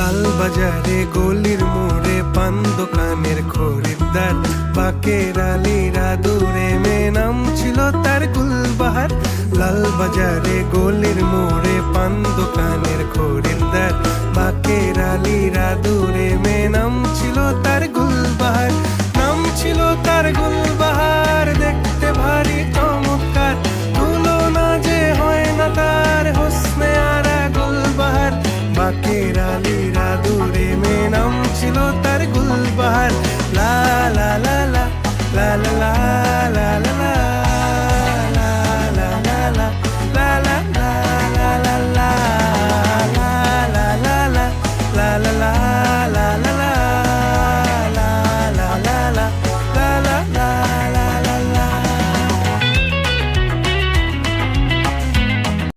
লাল বাজারে গলির মোড়ে পান দোকানের খরিদ্দার, বাকের আলীরা দূরে মেয়ে নাম ছিল তার গুলবাহার। লাল বাজারে গলির মোড়ে পান দোকানের খরিদ্দার, বাকের আলীরা দূরে মেয়ে নাম ছিল তার গুলবাহার, নাম ছিল তার গুল